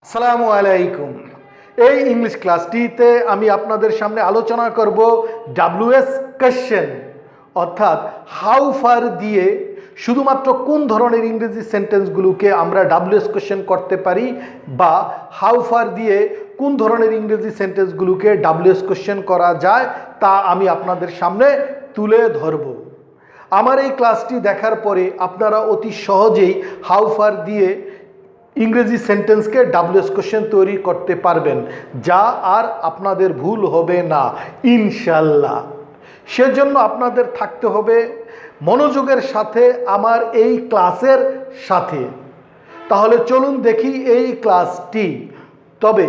আসসালামু আলাইকুম। এই ইংলিশ ক্লাসটিতে আমি আপনাদের সামনে আলোচনা করব ডাব্লিউএস কোশ্চেন অর্থাৎ হাউ ফার দিয়ে শুধুমাত্র কোন ধরনের ইংরেজি সেন্টেন্সগুলোকে আমরা ডাব্লিউএস কোশ্চেন করতে পারি বা হাউ ফার দিয়ে কোন ধরনের ইংরেজি সেন্টেন্সগুলোকে ডাব্লিউএস কোশ্চেন করা যায় তা আমি আপনাদের সামনে তুলে ধরব। আমার এই ক্লাসটি দেখার পরে আপনারা অতি সহজেই হাউ ফার দিয়ে ইংরেজি সেন্টেন্সকে ডাব্লিউএস কোশ্চেন তৈরি করতে পারবেন, যা আর আপনাদের ভুল হবে না ইনশাল্লাহ। সেজন্য আপনাদের থাকতে হবে মনোযোগের সাথে আমার এই ক্লাসের সাথে। তাহলে চলুন দেখি এই ক্লাসটি। তবে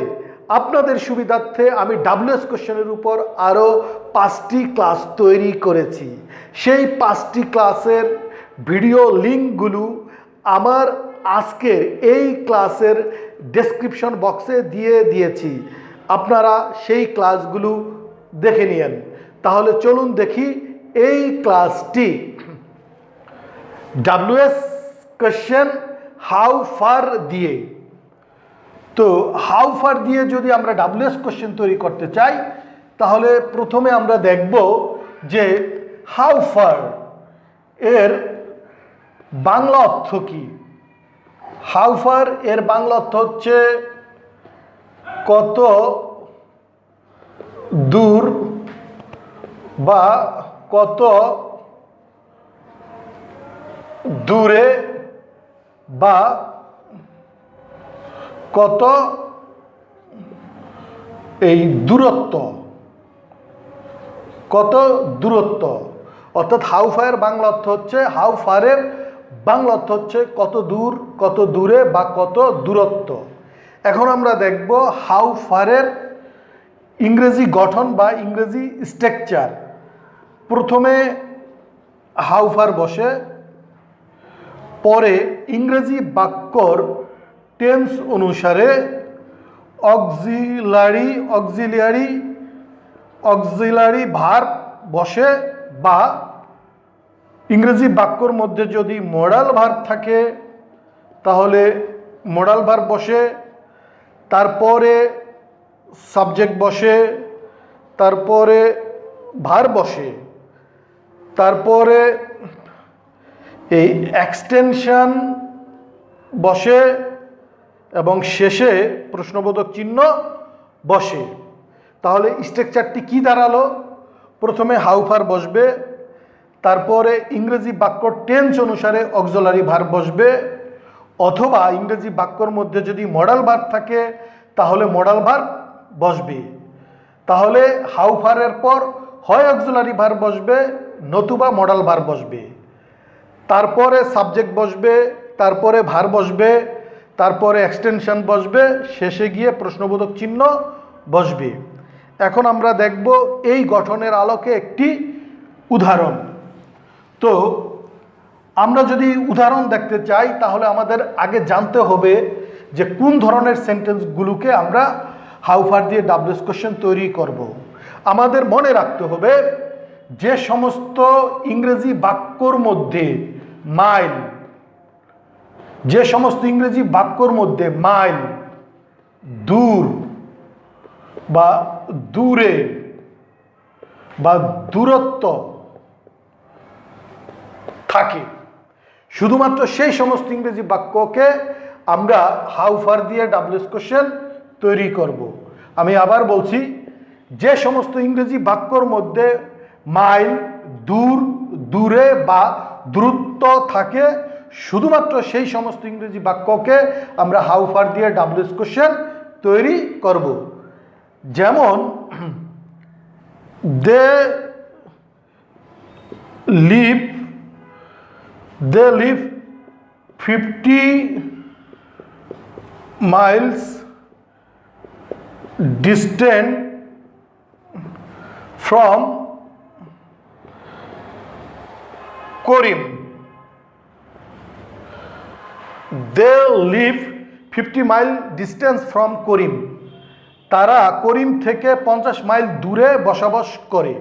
আপনাদের সুবিধার্থে আমি ডাব্লিউএস কোশ্চেনের উপর আরও 5টি ক্লাস তৈরি করেছি। সেই 5টি ক্লাসের ভিডিও লিঙ্কগুলো আমার আজকের এই ক্লাসের ডেসক্রিপশন বক্সে দিয়ে দিয়েছি, আপনারা সেই ক্লাসগুলো দেখে নিন। তাহলে চলুন দেখি এই ক্লাসটি ডাব্লিউএস কোশ্চেন হাউ ফার দিয়ে। তো হাউ ফার দিয়ে যদি আমরা ডাব্লিউএস কোশ্চেন তৈরি করতে চাই তাহলে প্রথমে আমরা দেখব যে হাউ ফার এর বাংলা অর্থ কী। হাউ ফার এর বাংলা অর্থ হচ্ছে কত দূর বা কত দূরে বা কত এই দূরত্ব, কত দূরত্ব অর্থাৎ হাউ ফারের বাংলা অর্থ হচ্ছে, হাউ ফারের বাংলা অর্থ হচ্ছে কত দূর, কত দূরে বা কত দূরত্ব। এখন আমরা দেখব হাউ ফারের ইংরেজি গঠন বা ইংরেজি স্ট্রাকচার। প্রথমে হাউ ফার বসে, পরে ইংরেজি বাক্যর টেন্স অনুসারে অক্সিলারি ভার্ব বসে, বা ইংরেজি বাক্যর মধ্যে যদি মডাল ভার্ব থাকে তাহলে মডাল ভার্ব বসে, তারপরে সাবজেক্ট বসে, তারপরে ভার্ব বসে, তারপরে এই এক্সটেনশন বসে এবং শেষে প্রশ্নবোধক চিহ্ন বসে। তাহলে স্ট্রাকচারটি কি দাঁড়ালো? প্রথমে হাউ ফার বসবে, তারপরে ইংরেজি বাক্য টেন্স অনুসারে অক্সিলারি ভার্ব বসবে, অথবা ইংরেজি বাক্যর মধ্যে যদি মডাল ভার্ব থাকে তাহলে মডাল ভার্ব বসবে। তাহলে হাউ ফারের পর হয় অক্সিলারি ভার্ব বসবে নতুবা মডাল ভার্ব বসবে, তারপরে সাবজেক্ট বসবে, তারপরে ভার্ব বসবে, তারপরে এক্সটেনশন বসবে, শেষে গিয়ে প্রশ্নবোধক চিহ্ন বসবে। এখন আমরা দেখব এই গঠনের আলোকে একটি উদাহরণ। তো আমরা যদি উদাহরণ দেখতে চাই তাহলে আমাদের আগে জানতে হবে যে কোন ধরনের সেন্টেন্সগুলোকে আমরা হাউ ফার দিয়ে ডাব্লিউএস কোশ্চেন তৈরি করব। আমাদের মনে রাখতে হবে যে সমস্ত ইংরেজি বাক্যর মধ্যে মাইল, যে সমস্ত ইংরেজি বাক্যর মধ্যে মাইল, দূর বা দূরে বা দূরত্ব থাকে, শুধুমাত্র সেই সমস্ত ইংরেজি বাক্যকে আমরা হাউ ফার দিয়ে ডাব্লিউএস কোশ্চেন তৈরি করব। আমি আবার বলছি, যে সমস্ত ইংরেজি বাক্যর মধ্যে মাইল, দূর, দূরে বা দূরত্ব থাকে, শুধুমাত্র সেই সমস্ত ইংরেজি বাক্যকে আমরা হাউ ফার দিয়ে ডাব্লিউএস কোশ্চেন তৈরি করব। যেমন they live 50 miles distant from Korim. They live 50 mile distance from Korim. তারা করিম থেকে 50 মাইল দূরে বসবাস করে।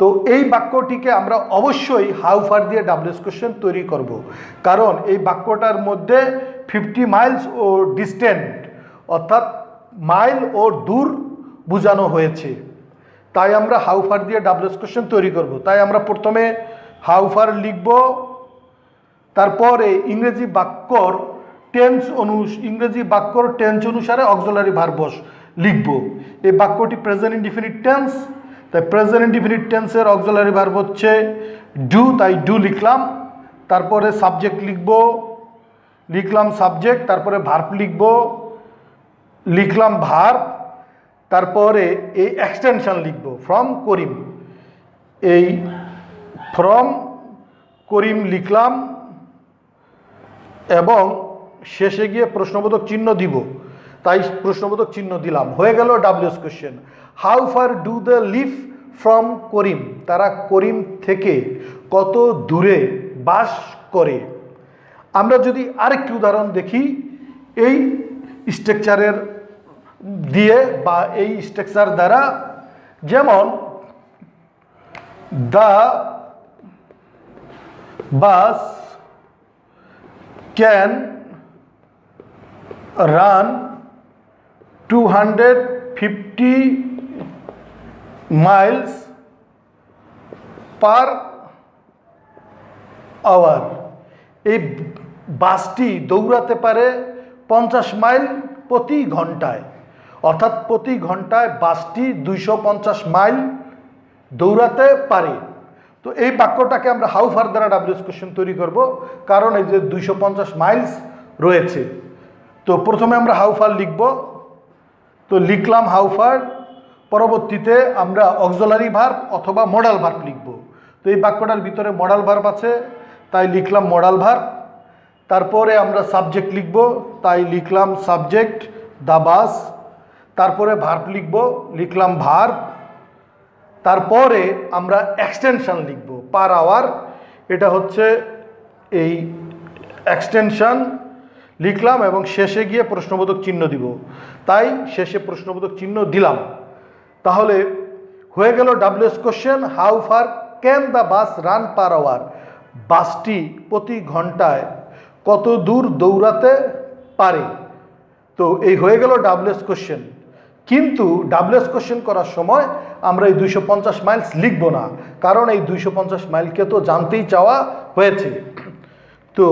তো এই বাক্যটিকে আমরা অবশ্যই হাউ ফার দিয়ে ডাব্লিউএস কোশ্চেন তৈরি করব, কারণ এই বাক্যটার মধ্যে 50 মাইলস ও ডিস্টেন্ট অর্থাৎ মাইল ও দূর বোঝানো হয়েছে। তাই আমরা হাউ ফার দিয়ে ডাব্লিউএস কোশ্চেন তৈরি করব। তাই আমরা প্রথমে হাউ ফার লিখব, তারপরে ইংরেজি বাক্যর টেন্স অনুসারে অক্সিলারি ভার্ব লিখব। এই বাক্যটি প্রেজেন্ট ইনডিফিনিট টেন্স, তাই প্রেজেন্ট ইনডিফিনিট টেন্সের অক্সিলারি ভার্ব হচ্ছে ডু, তাই ডু লিখলাম। তারপরে সাবজেক্ট লিখলাম সাবজেক্ট, তারপরে ভার্ব লিখলাম ভার্ব, তারপরে এই এক্সটেনশন লিখব ফ্রম করিম, এই ফ্রম করিম লিখলাম এবং শেষে গিয়ে প্রশ্নবোধক চিহ্ন দিব, তাই প্রশ্নবোধক চিহ্ন দিলাম। হয়ে গেল WS question. How far do the live from Karim, তারা করিম থেকে কত দূরে বাস করে। আমরা যদি আরেকটি উদাহরণ দেখি এই স্ট্রাকচারের দিয়ে বা এই স্ট্রাকচার দ্বারা, যেমন the bus can run 250 miles per hour, এই বাসটি দৌড়াতে পারে 50 মাইল প্রতি ঘন্টায়, অর্থাৎ প্রতি ঘন্টায় বাসটি 250 মাইল দৌড়াতে পারে। তো এই বাক্যটাকে আমরা হাউ ফার দ্বারা ডাব্লিউএস কোশ্চেন তৈরি করব, কারণ এই যে 250 মাইলস রয়েছে। তো প্রথমে আমরা হাউ ফার লিখব, তো লিখলাম হাউ ফার, পরবর্তীতে আমরা অক্সিলারি ভার্ব অথবা মডাল ভার্ব লিখব। তো এই বাক্যটার ভিতরে মডাল ভার্ব আছে, তাই লিখলাম মডাল ভার্ব। তারপরে আমরা সাবজেক্ট লিখব, তাই লিখলাম সাবজেক্ট দ্য বাস। তারপরে ভার্ব লিখলাম ভার্ব। তারপরে আমরা এক্সটেনশন লিখব পার আওয়ার, এটা হচ্ছে এই এক্সটেনশন লিখলাম এবং শেষে গিয়ে প্রশ্নবোধক চিহ্ন দিব, তাই শেষে প্রশ্নবোধক চিহ্ন দিলাম। তাহলে হয়ে গেল WS question, how far can the bus run per hour, বাসটি প্রতি ঘন্টায় কত দূর দৌড়াতে পারে। তো এই হয়ে গেল ডাব্লিউএস কোশ্চেন। কিন্তু ডাব্লিউএস কোশ্চেন করার সময় আমরা এই 250 মাইলস লিখব না, কারণ এই 250 মাইলকে তো জানতেই চাওয়া হয়েছে। তো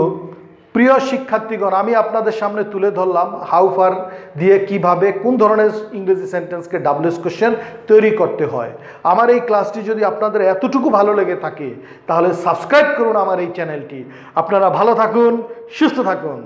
প্রিয় শিক্ষার্থীগণ, আমি আপনাদের সামনে তুলে ধরলাম হাউ ফার দিয়ে কিভাবে কোন ধরনের ইংরেজি সেন্টেন্সকে ডাব্লিউএস কোশ্চেন তৈরি করতে হয়। আমার এই ক্লাসটি যদি আপনাদের এতটুকু ভালো লেগে থাকে তাহলে সাবস্ক্রাইব করুন আমার এই চ্যানেলটি। আপনারা ভালো থাকুন, সুস্থ থাকুন।